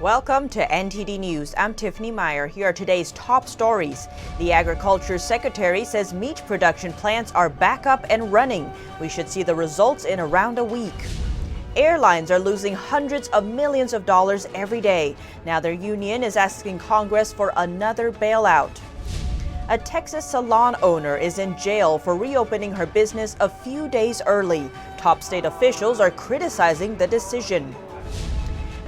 Welcome to NTD News. I'm Tiffany Meyer. Here are today's top stories. The Agriculture Secretary says meat production plants are back up and running. We should see the results in around a week. Airlines are losing hundreds of millions of dollars every day. Now their union is asking Congress for another bailout. A Texas salon owner is in jail for reopening her business a few days early. Top state officials are criticizing the decision.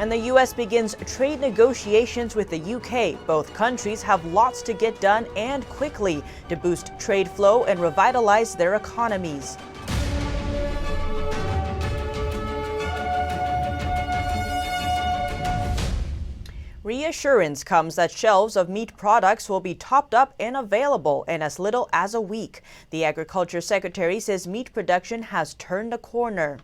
And the U.S. begins trade negotiations with the UK. Both countries have lots to get done and quickly to boost trade flow and revitalize their economies. Reassurance comes that shelves of meat products will be topped up and available in as little as a week. The Agriculture Secretary says meat production has turned a corner.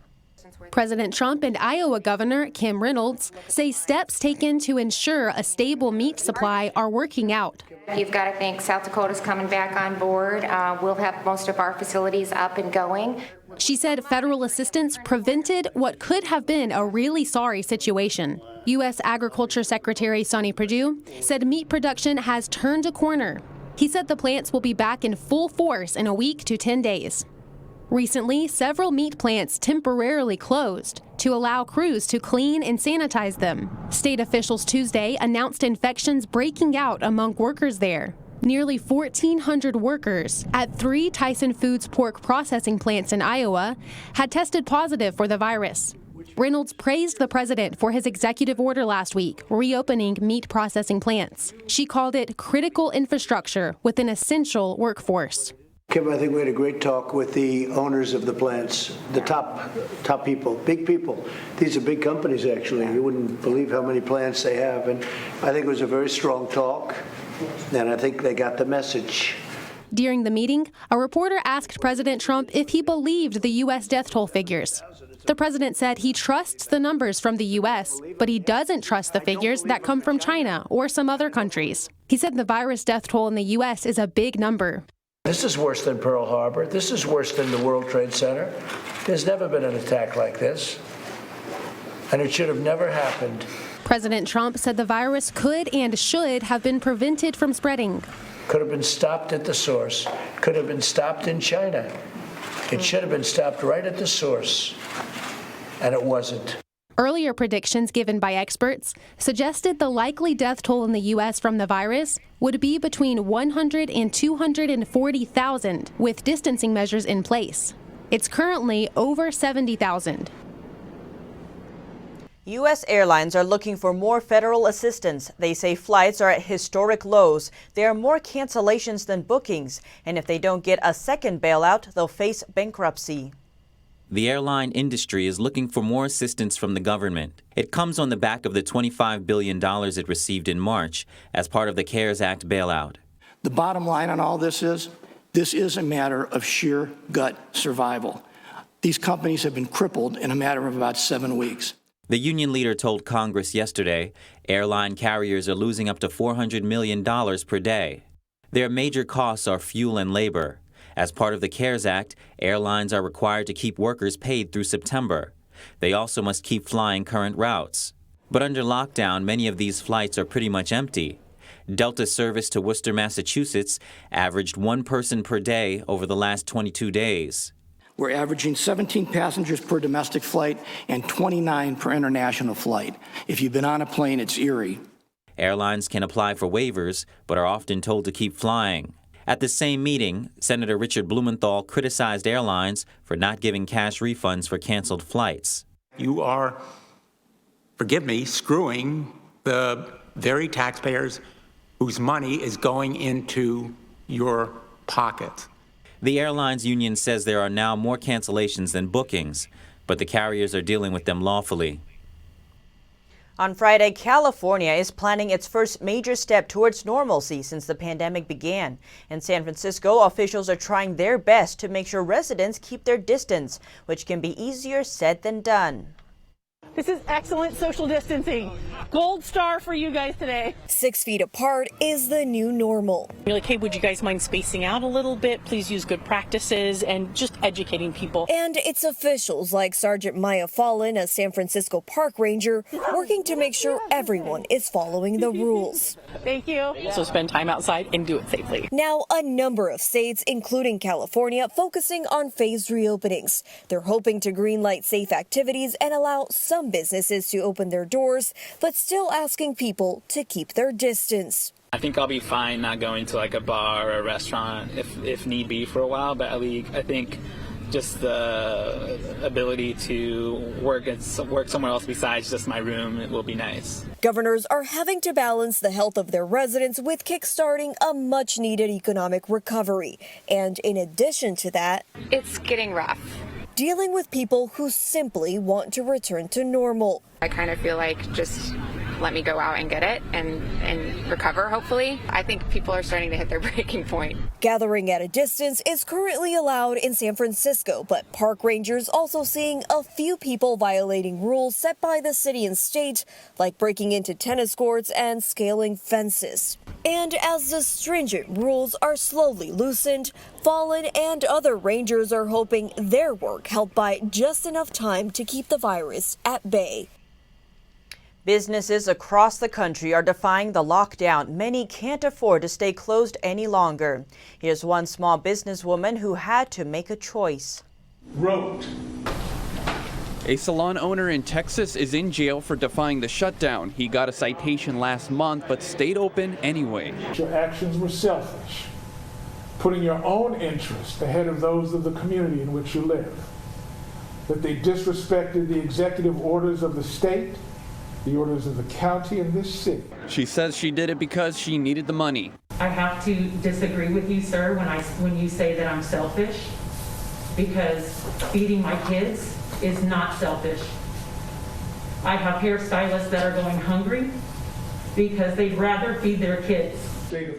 President Trump and Iowa Governor Kim Reynolds say steps taken to ensure a stable meat supply are working out. You've got to think South Dakota's coming back on board. We'll have most of our facilities up and going. She said federal assistance prevented what could have been a really sorry situation. U.S. Agriculture Secretary Sonny Perdue said meat production has turned a corner. He said the plants will be back in full force in a week to 10 days. Recently, several meat plants temporarily closed to allow crews to clean and sanitize them. State officials Tuesday announced infections breaking out among workers there. Nearly 1,400 workers at 3 Tyson Foods pork processing plants in Iowa had tested positive for the virus. Reynolds praised the president for his executive order last week, reopening meat processing plants. She called it critical infrastructure with an essential workforce. Kim, I think we had a great talk with the owners of the plants, the top people, big people. These are big companies, actually. You wouldn't believe how many plants they have. And I think it was a very strong talk, and I think they got the message. During the meeting, a reporter asked President Trump if he believed the U.S. death toll figures. The president said he trusts the numbers from the U.S., but he doesn't trust the figures that come from China or some other countries. He said the virus death toll in the U.S. is a big number. This is worse than Pearl Harbor. This is worse than the World Trade Center. There's never been an attack like this, and it should have never happened. President Trump said the virus could and should have been prevented from spreading. Could have been stopped at the source. Could have been stopped in China. It should have been stopped right at the source, and it wasn't. Earlier predictions given by experts suggested the likely death toll in the U.S. from the virus would be between 100 and 240,000 with distancing measures in place. It's currently over 70,000. U.S. airlines are looking for more federal assistance. They say flights are at historic lows. There are more cancellations than bookings, and if they don't get a second bailout, they'll face bankruptcy. The airline industry is looking for more assistance from the government. It comes on the back of the $25 billion it received in March as part of the CARES Act bailout. The bottom line on all this is a matter of sheer gut survival. These companies have been crippled in a matter of about 7 weeks. The union leader told Congress yesterday airline carriers are losing up to $400 million per day. Their major costs are fuel and labor. As part of the CARES Act, airlines are required to keep workers paid through September. They also must keep flying current routes. But under lockdown, many of these flights are pretty much empty. Delta's service to Worcester, Massachusetts averaged 1 person per day over the last 22 days. We're averaging 17 passengers per domestic flight and 29 per international flight. If you've been on a plane, it's eerie. Airlines can apply for waivers, but are often told to keep flying. At the same meeting, Senator Richard Blumenthal criticized airlines for not giving cash refunds for canceled flights. You are, forgive me, screwing the very taxpayers whose money is going into your pocket. The airlines union says there are now more cancellations than bookings, but the carriers are dealing with them lawfully. On Friday, California is planning its first major step towards normalcy since the pandemic began. In San Francisco, officials are trying their best to make sure residents keep their distance, which can be easier said than done. This is excellent social distancing. Gold star for you guys today. 6 feet apart is the new normal. You're like, hey, would you guys mind spacing out a little bit? Please use good practices and just educating people. And it's officials like Sergeant Maya Fallon, a San Francisco park ranger, working to make sure everyone is following the rules. Thank you. So spend time outside and do it safely. Now, a number of states, including California, focusing on phased reopenings. They're hoping to greenlight safe activities and allow some businesses to open their doors, but still asking people to keep their distance. I think I'll be fine not going to like a bar or a restaurant if need be for a while, but I think just the ability to work somewhere else besides just my room will be nice. Governors are having to balance the health of their residents with kickstarting a much-needed economic recovery. And in addition to that, It's getting rough. dealing with people who simply want to return to normal. I kind of feel like just let me go out and get it and recover, hopefully. I think people are starting to hit their breaking point. Gathering at a distance is currently allowed in San Francisco, but park rangers also seeing a few people violating rules set by the city and state, like breaking into tennis courts and scaling fences. And as the stringent rules are slowly loosened, Fallon and other rangers are hoping their work helped buy just enough time to keep the virus at bay. Businesses across the country are defying the lockdown. Many can't afford to stay closed any longer. Here's one small businesswoman who had to make a choice. Wrote. A salon owner in Texas is in jail for defying the shutdown. He got a citation last month but stayed open anyway. Your actions were selfish, putting your own interest ahead of those of the community in which you live. That they disrespected the executive orders of the state, the orders of the county and this city. She says she did it because she needed the money. I have to disagree with you, sir, when you say that I'm selfish, because feeding my kids is not selfish. I have hairstylists that are going hungry because they'd rather feed their kids.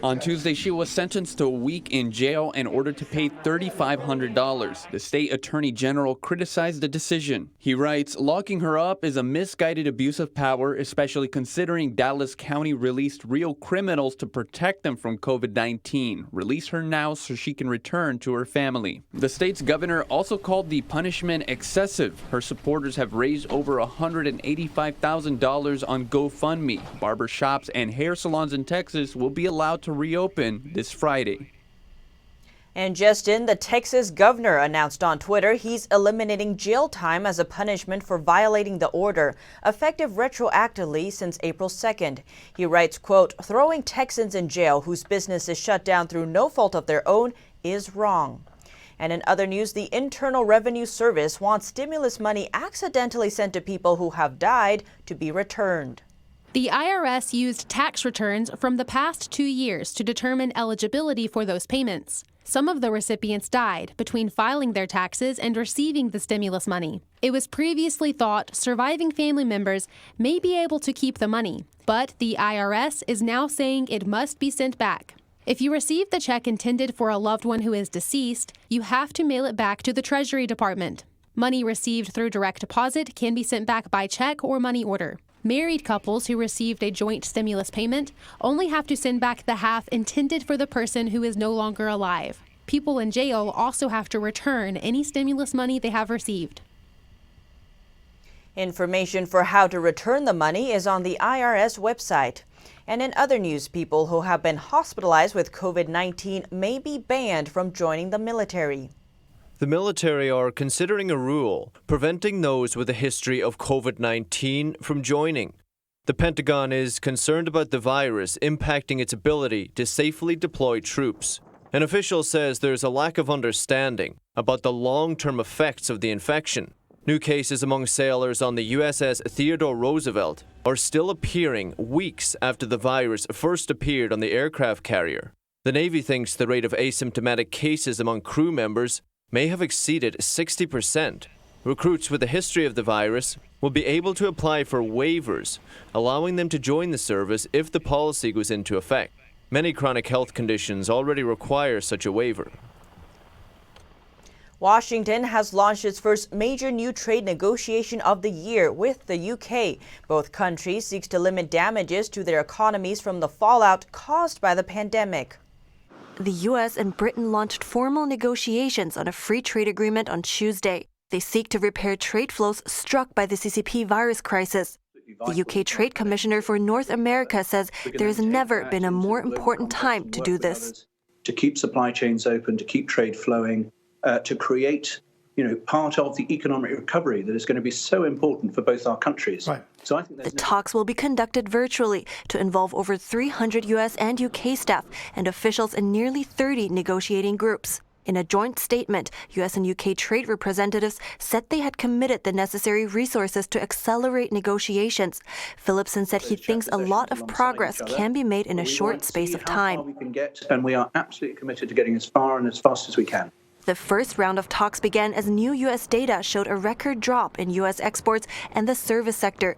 On Tuesday, she was sentenced to a week in jail and ordered to pay $3,500. The state attorney general criticized the decision. He writes, locking her up is a misguided abuse of power, especially considering Dallas County released real criminals to protect them from COVID-19. Release her now so she can return to her family. The state's governor also called the punishment excessive. Her supporters have raised over $185,000 on GoFundMe. Barber shops and hair salons in Texas will be allowed to reopen this Friday. And just in, the Texas governor announced on Twitter he's eliminating jail time as a punishment for violating the order, effective retroactively since April 2nd. He writes, quote, throwing Texans in jail whose business is shut down through no fault of their own is wrong. And in other news, the Internal Revenue Service wants stimulus money accidentally sent to people who have died to be returned. The IRS used tax returns from the past 2 years to determine eligibility for those payments. Some of the recipients died between filing their taxes and receiving the stimulus money. It was previously thought surviving family members may be able to keep the money, but the IRS is now saying it must be sent back. If you received the check intended for a loved one who is deceased, you have to mail it back to the Treasury Department. Money received through direct deposit can be sent back by check or money order. Married couples who received a joint stimulus payment only have to send back the half intended for the person who is no longer alive. People in jail also have to return any stimulus money they have received. Information for how to return the money is on the IRS website. And in other news, people who have been hospitalized with COVID-19 may be banned from joining the military. The military are considering a rule preventing those with a history of COVID-19 from joining. The Pentagon is concerned about the virus impacting its ability to safely deploy troops. An official says there's a lack of understanding about the long-term effects of the infection. New cases among sailors on the USS Theodore Roosevelt are still appearing weeks after the virus first appeared on the aircraft carrier. The Navy thinks the rate of asymptomatic cases among crew members may have exceeded 60%. Recruits with a history of the virus will be able to apply for waivers, allowing them to join the service if the policy goes into effect. Many chronic health conditions already require such a waiver. Washington has launched its first major new trade negotiation of the year with the UK. Both countries seek to limit damages to their economies from the fallout caused by the pandemic. The U.S. and Britain launched formal negotiations on a free trade agreement on Tuesday. They seek to repair trade flows struck by the CCP virus crisis. The UK Trade Commissioner for North America says there has never been a more important time to do this. To keep supply chains open, to keep trade flowing, to create, part of the economic recovery that is going to be so important for both our countries. Right. So I think the talks will be conducted virtually to involve over 300 U.S. and UK staff and officials in nearly 30 negotiating groups. In a joint statement, U.S. and UK trade representatives said they had committed the necessary resources to accelerate negotiations. Phillipson said he thinks a lot of progress can be made in a short space of time. And we are absolutely committed to getting as far and as fast as we can. The first round of talks began as new U.S. data showed a record drop in U.S. exports and the service sector.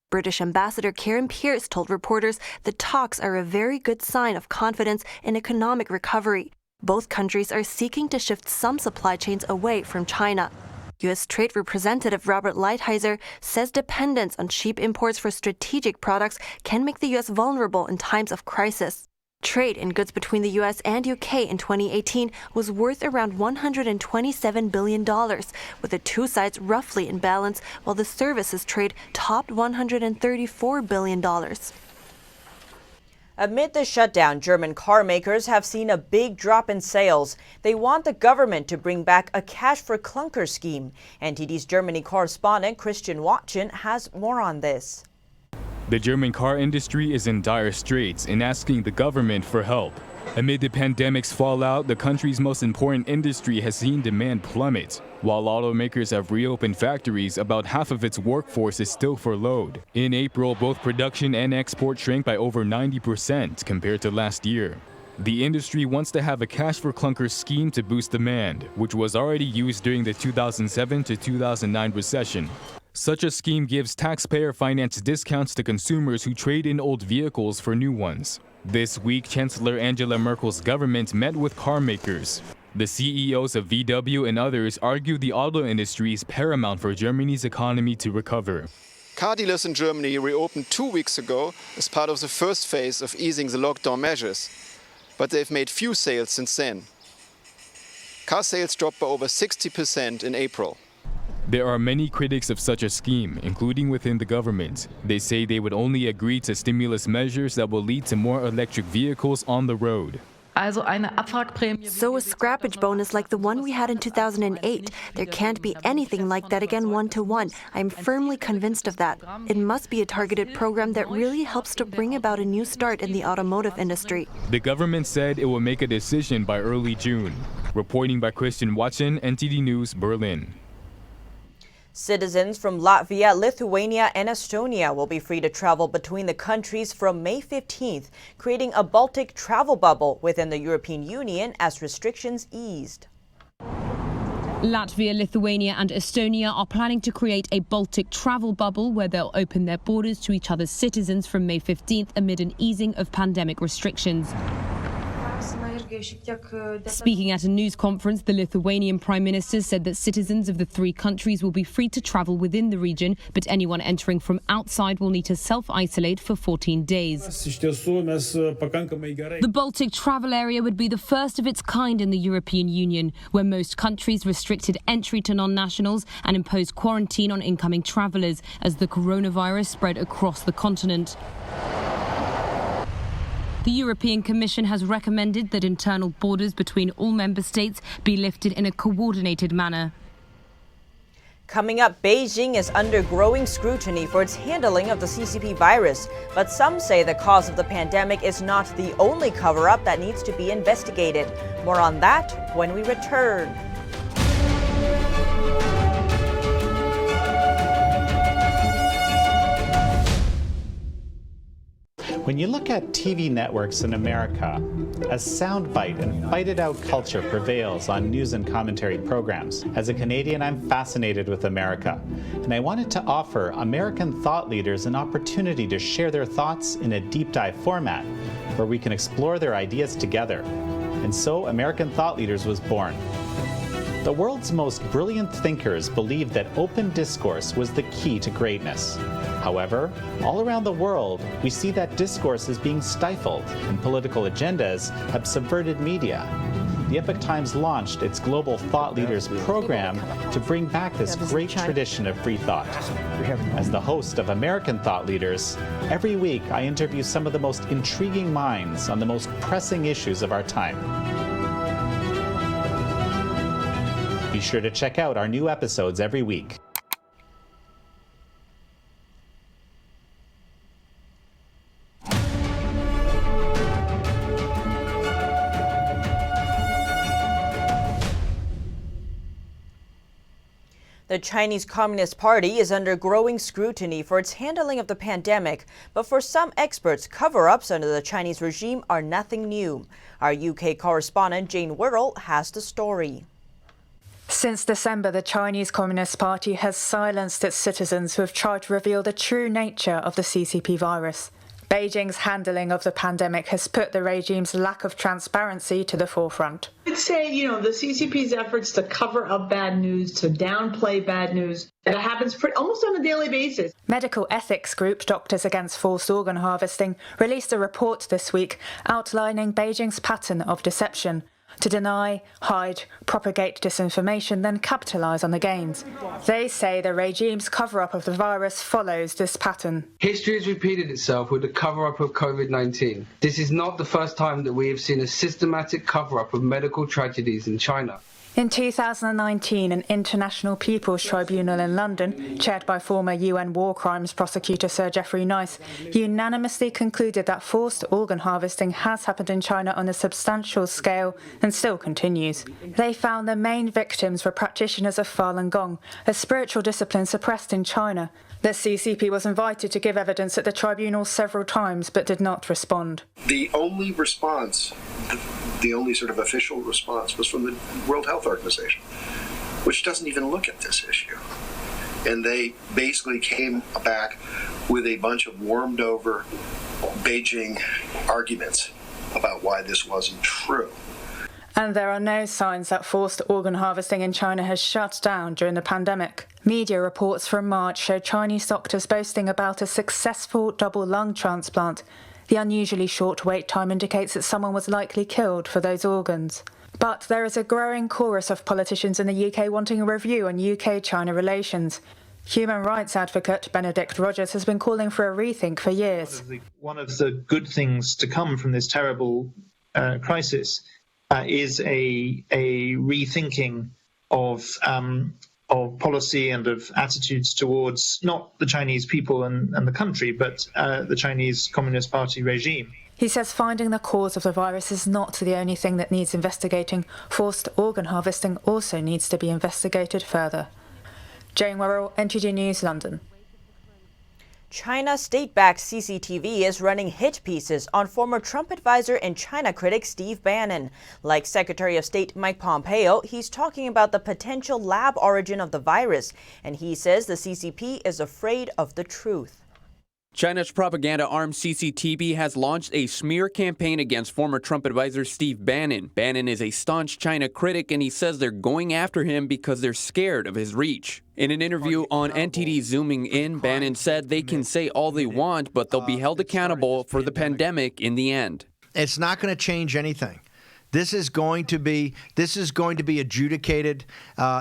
British Ambassador Karen Pierce told reporters the talks are a very good sign of confidence in economic recovery. Both countries are seeking to shift some supply chains away from China. U.S. Trade Representative Robert Lighthizer says dependence on cheap imports for strategic products can make the U.S. vulnerable in times of crisis. Trade in goods between the U.S. and UK in 2018 was worth around $127 billion, with the two sides roughly in balance, while the services trade topped $134 billion. Amid the shutdown, German car makers have seen a big drop in sales. They want the government to bring back a cash for clunkers scheme. NTD's Germany correspondent Christian Watson has more on this. The German car industry is in dire straits and asking the government for help. Amid the pandemic's fallout, the country's most important industry has seen demand plummet. While automakers have reopened factories, about half of its workforce is still furloughed. In April, both production and export shrank by over 90% compared to last year. The industry wants to have a cash for clunkers scheme to boost demand, which was already used during the 2007 to 2009 recession. Such a scheme gives taxpayer-financed discounts to consumers who trade in old vehicles for new ones. This week, Chancellor Angela Merkel's government met with car makers. The CEOs of VW and others argue the auto industry is paramount for Germany's economy to recover. Car dealers in Germany reopened 2 weeks ago as part of the first phase of easing the lockdown measures, but they've made few sales since then. Car sales dropped by over 60% in April. There are many critics of such a scheme, including within the government. They say they would only agree to stimulus measures that will lead to more electric vehicles on the road. So a scrappage bonus like the one we had in 2008. There can't be anything like that again one-to-one. I'm firmly convinced of that. It must be a targeted program that really helps to bring about a new start in the automotive industry. The government said it will make a decision by early June. Reporting by Christian Watson, NTD News, Berlin. Citizens from Latvia, Lithuania, and Estonia will be free to travel between the countries from May 15th, creating a Baltic travel bubble within the European Union as restrictions eased. Latvia, Lithuania and Estonia are planning to create a Baltic travel bubble where they'll open their borders to each other's citizens from May 15th amid an easing of pandemic restrictions. Speaking at a news conference, the Lithuanian Prime Minister said that citizens of the three countries will be free to travel within the region, but anyone entering from outside will need to self-isolate for 14 days. The Baltic travel area would be the first of its kind in the European Union, where most countries restricted entry to non-nationals and imposed quarantine on incoming travellers as the coronavirus spread across the continent. The European Commission has recommended that internal borders between all member states be lifted in a coordinated manner. Coming up, Beijing is under growing scrutiny for its handling of the CCP virus, but some say the cause of the pandemic is not the only cover-up that needs to be investigated. More on that when we return. When you look at TV networks in America, a soundbite and bite-it-out culture prevails on news and commentary programs. As a Canadian, I'm fascinated with America, and I wanted to offer American thought leaders an opportunity to share their thoughts in a deep dive format where we can explore their ideas together. And so American Thought Leaders was born. The world's most brilliant thinkers believed that open discourse was the key to greatness. However, all around the world, we see that discourse is being stifled, and political agendas have subverted media. The Epoch Times launched its Global Thought Leaders program to bring back this great tradition of free thought. As the host of American Thought Leaders, every week I interview some of the most intriguing minds on the most pressing issues of our time. Be sure to check out our new episodes every week. The Chinese Communist Party is under growing scrutiny for its handling of the pandemic, but for some experts, cover-ups under the Chinese regime are nothing new. Our UK correspondent Jane Worrell has the story. Since December, the Chinese Communist Party has silenced its citizens who have tried to reveal the true nature of the CCP virus. Beijing's handling of the pandemic has put the regime's lack of transparency to the forefront. I'd say, the CCP's efforts to cover up bad news, to downplay bad news, that happens almost on a daily basis. Medical ethics group Doctors Against Forced Organ Harvesting released a report this week outlining Beijing's pattern of deception. To deny, hide, propagate disinformation, then capitalise on the gains. They say the regime's cover-up of the virus follows this pattern. History has repeated itself with the cover-up of COVID-19. This is not the first time that we have seen a systematic cover-up of medical tragedies in China. In 2019, an International People's Tribunal in London, chaired by former UN war crimes prosecutor Sir Geoffrey Nice, unanimously concluded that forced organ harvesting has happened in China on a substantial scale and still continues. They found the main victims were practitioners of Falun Gong, a spiritual discipline suppressed in China. The CCP was invited to give evidence at the tribunal several times but did not respond. The only response, the only sort of official response, was from the World Health Organization, which doesn't even look at this issue. And they basically came back with a bunch of warmed over Beijing arguments about why this wasn't true. And there are no signs that forced organ harvesting in China has shut down during the pandemic. Media reports from March show Chinese doctors boasting about a successful double lung transplant. The unusually short wait time indicates that someone was likely killed for those organs. But there is a growing chorus of politicians in the UK wanting a review on UK-China relations. Human rights advocate Benedict Rogers has been calling for a rethink for years. One of the good things to come from this terrible crisis is a rethinking of policy and of attitudes towards not the Chinese people and the country, but the Chinese Communist Party regime. He says finding the cause of the virus is not the only thing that needs investigating. Forced organ harvesting also needs to be investigated further. Jane Worrell, NTD News, London. China's state-backed CCTV is running hit pieces on former Trump advisor and China critic Steve Bannon. Like Secretary of State Mike Pompeo, he's talking about the potential lab origin of the virus, and he says the CCP is afraid of the truth. China's propaganda arm CCTV has launched a smear campaign against former Trump advisor Steve Bannon. Bannon is a staunch China critic, and he says they're going after him because they're scared of his reach. In an interview on NTD Zooming In, Bannon said they can say all they want, but they'll be held accountable for the pandemic in the end. It's not going to change anything. This is going to be adjudicated.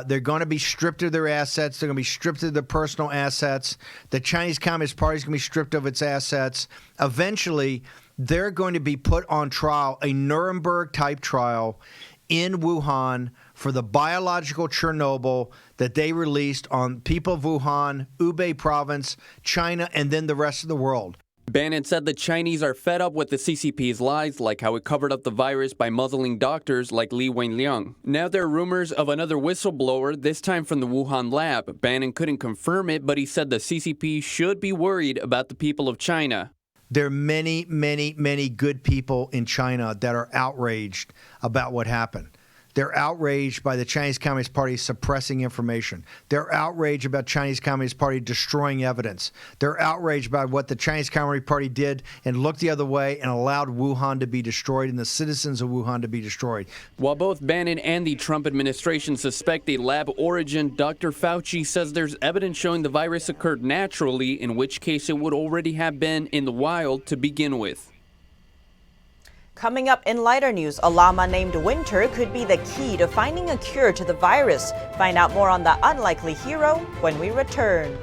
They're going to be stripped of their assets. They're going to be stripped of their personal assets. The Chinese Communist Party is going to be stripped of its assets. Eventually, they're going to be put on trial, a Nuremberg-type trial in Wuhan for the biological Chernobyl that they released on people of Wuhan, Hubei province, China, and then the rest of the world. Bannon said the Chinese are fed up with the CCP's lies, like how it covered up the virus by muzzling doctors like Li Wenliang. Now there are rumors of another whistleblower, this time from the Wuhan lab. Bannon couldn't confirm it, but he said the CCP should be worried about the people of China. There are many, many, many good people in China that are outraged about what happened. They're outraged by the Chinese Communist Party suppressing information. They're outraged about Chinese Communist Party destroying evidence. They're outraged by what the Chinese Communist Party did and looked the other way and allowed Wuhan to be destroyed and the citizens of Wuhan to be destroyed. While both Bannon and the Trump administration suspect a lab origin, Dr. Fauci says there's evidence showing the virus occurred naturally, in which case it would already have been in the wild to begin with. Coming up in lighter news, a llama named Winter could be the key to finding a cure to the virus. Find out more on the unlikely hero when we return.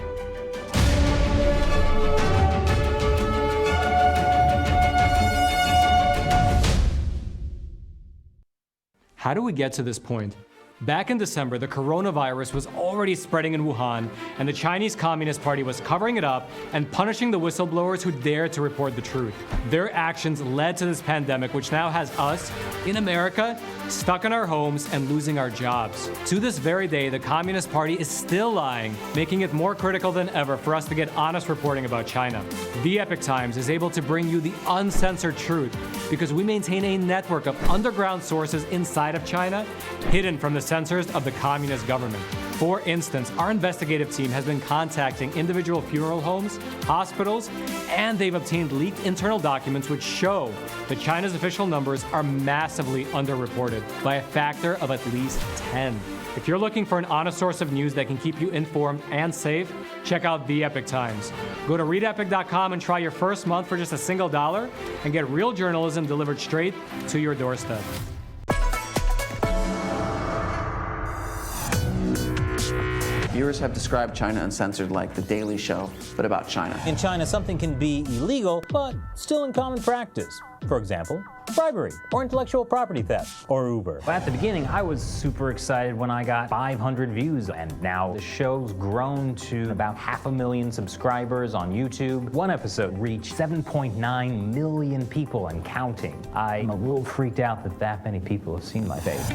How do we get to this point? Back in December, the coronavirus was already spreading in Wuhan, and the Chinese Communist Party was covering it up and punishing the whistleblowers who dared to report the truth. Their actions led to this pandemic, which now has us, in America, stuck in our homes and losing our jobs. To this very day, the Communist Party is still lying, making it more critical than ever for us to get honest reporting about China. The Epoch Times is able to bring you the uncensored truth because we maintain a network of underground sources inside of China, hidden from the censors of the communist government. For instance, our investigative team has been contacting individual funeral homes, hospitals, and they've obtained leaked internal documents which show that China's official numbers are massively underreported by a factor of at least 10. If you're looking for an honest source of news that can keep you informed and safe, check out The Epoch Times. Go to readepoch.com and try your first month for just $1 and get real journalism delivered straight to your doorstep. Viewers have described China Uncensored like The Daily Show, but about China. In China, something can be illegal, but still in common practice. For example, bribery, or intellectual property theft, or Uber. At the beginning, I was super excited when I got 500 views, and now the show's grown to about 500,000 subscribers on YouTube. One episode reached 7.9 million people and counting. I'm a little freaked out that many people have seen my face.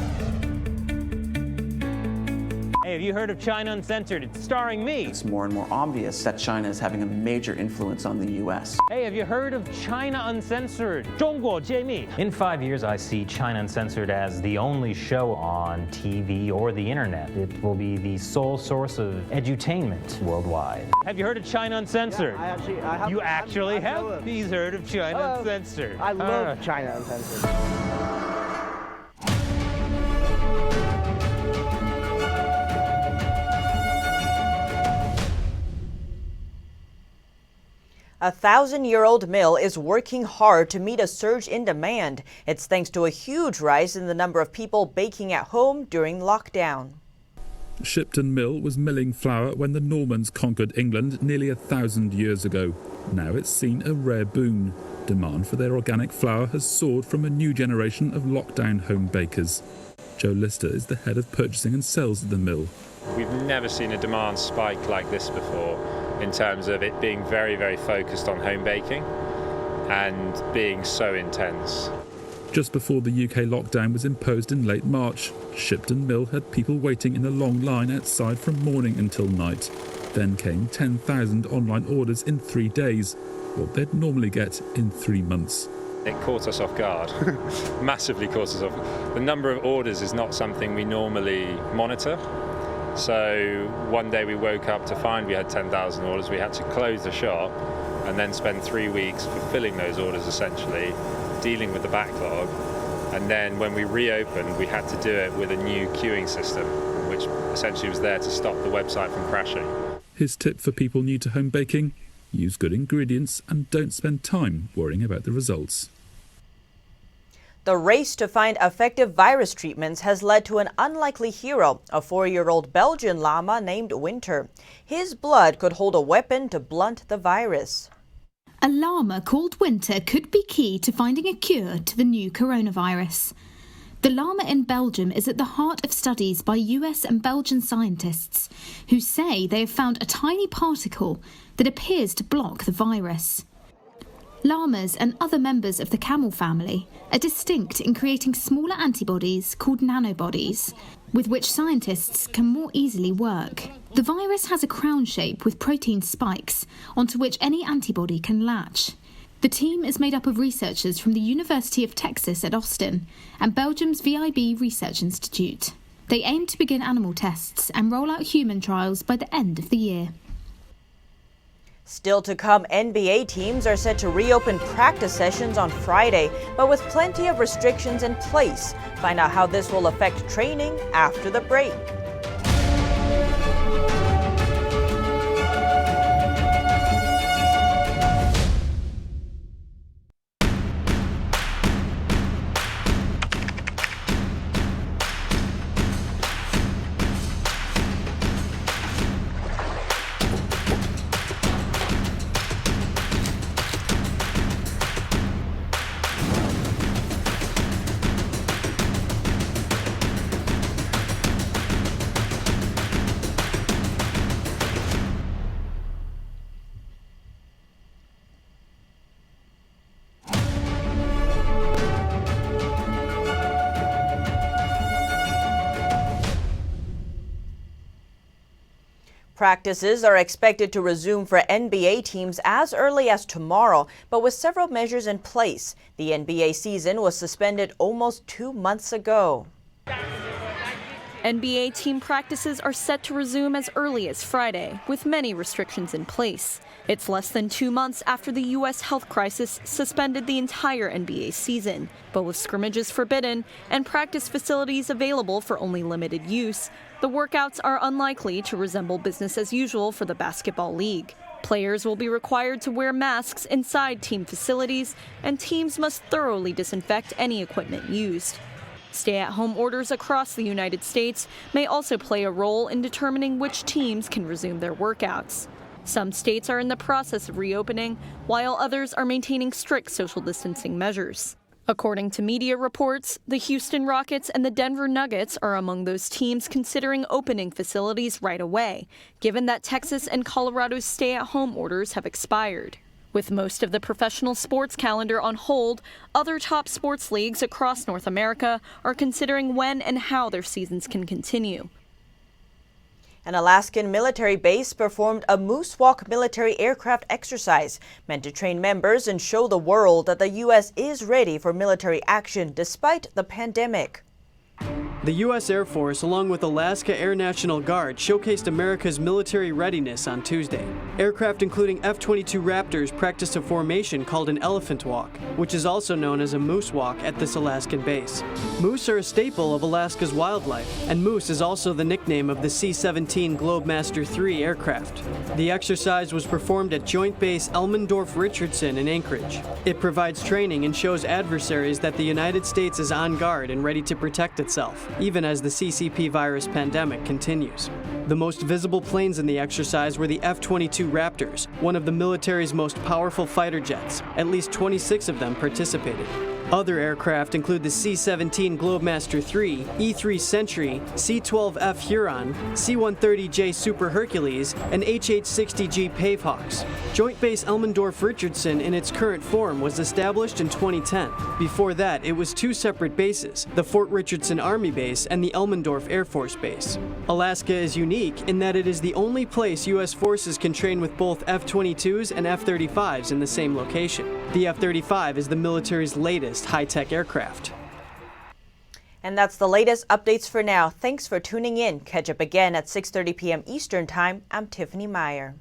Hey, have you heard of China Uncensored? It's starring me. It's more and more obvious that China is having a major influence on the U.S. Hey, have you heard of China Uncensored? 中国揭秘. In 5 years, I see China Uncensored as the only show on TV or the internet. It will be the sole source of edutainment worldwide. Have you heard of China Uncensored? Yeah, I have. You actually have? He's heard of China Uncensored. I love China Uncensored. A 1,000-year-old mill is working hard to meet a surge in demand. It's thanks to a huge rise in the number of people baking at home during lockdown. Shipton Mill was milling flour when the Normans conquered England nearly 1,000 years ago. Now it's seen a rare boon. Demand for their organic flour has soared from a new generation of lockdown home bakers. Joe Lister is the head of purchasing and sales at the mill. We've never seen a demand spike like this before, in terms of it being very, very focused on home baking and being so intense. Just before the UK lockdown was imposed in late March, Shipton Mill had people waiting in a long line outside from morning until night. Then came 10,000 online orders in 3 days, what they'd normally get in 3 months. It caught us off guard, massively caught us off. The number of orders is not something we normally monitor. So one day we woke up to find we had 10,000 orders. We had to close the shop and then spend 3 weeks fulfilling those orders, essentially, dealing with the backlog. And then when we reopened, we had to do it with a new queuing system, which essentially was there to stop the website from crashing. His tip for people new to home baking: use good ingredients and don't spend time worrying about the results. The race to find effective virus treatments has led to an unlikely hero, a 4-year-old Belgian llama named Winter. His blood could hold a weapon to blunt the virus. A llama called Winter could be key to finding a cure to the new coronavirus. The llama in Belgium is at the heart of studies by US and Belgian scientists who say they have found a tiny particle that appears to block the virus. Llamas and other members of the camel family are distinct in creating smaller antibodies called nanobodies, with which scientists can more easily work. The virus has a crown shape with protein spikes onto which any antibody can latch. The team is made up of researchers from the University of Texas at Austin and Belgium's VIB Research Institute. They aim to begin animal tests and roll out human trials by the end of the year. Still to come, NBA teams are set to reopen practice sessions on Friday, but with plenty of restrictions in place. Find out how this will affect training after the break. Practices are expected to resume for NBA teams as early as tomorrow, but with several measures in place. The NBA season was suspended almost 2 months ago. NBA team practices are set to resume as early as Friday, with many restrictions in place. It's less than 2 months after the U.S. health crisis suspended the entire NBA season. But with scrimmages forbidden and practice facilities available for only limited use, the workouts are unlikely to resemble business as usual for the basketball league. Players will be required to wear masks inside team facilities, and teams must thoroughly disinfect any equipment used. Stay-at-home orders across the United States may also play a role in determining which teams can resume their workouts. Some states are in the process of reopening, while others are maintaining strict social distancing measures. According to media reports, the Houston Rockets and the Denver Nuggets are among those teams considering opening facilities right away, given that Texas and Colorado's stay-at-home orders have expired. With most of the professional sports calendar on hold, other top sports leagues across North America are considering when and how their seasons can continue. An Alaskan military base performed a Moose Walk military aircraft exercise meant to train members and show the world that the U.S. is ready for military action despite the pandemic. The U.S. Air Force, along with Alaska Air National Guard, showcased America's military readiness on Tuesday. Aircraft including F-22 Raptors practiced a formation called an elephant walk, which is also known as a moose walk at this Alaskan base. Moose are a staple of Alaska's wildlife, and moose is also the nickname of the C-17 Globemaster III aircraft. The exercise was performed at Joint Base Elmendorf-Richardson in Anchorage. It provides training and shows adversaries that the United States is on guard and ready to protect itself, even as the CCP virus pandemic continues. The most visible planes in the exercise were the F-22 Raptors, one of the military's most powerful fighter jets. At least 26 of them participated. Other aircraft include the C-17 Globemaster III, E-3 Sentry, C-12F Huron, C-130J Super Hercules, and H-860G Pavehawks. Joint Base Elmendorf-Richardson in its current form was established in 2010. Before that, it was two separate bases, the Fort Richardson Army Base and the Elmendorf Air Force Base. Alaska is unique in that it is the only place U.S. forces can train with both F-22s and F-35s in the same location. The F-35 is the military's latest high-tech aircraft. And that's the latest updates for now. Thanks for tuning in. Catch up again at 6:30 p.m. Eastern Time. I'm Tiffany Meyer.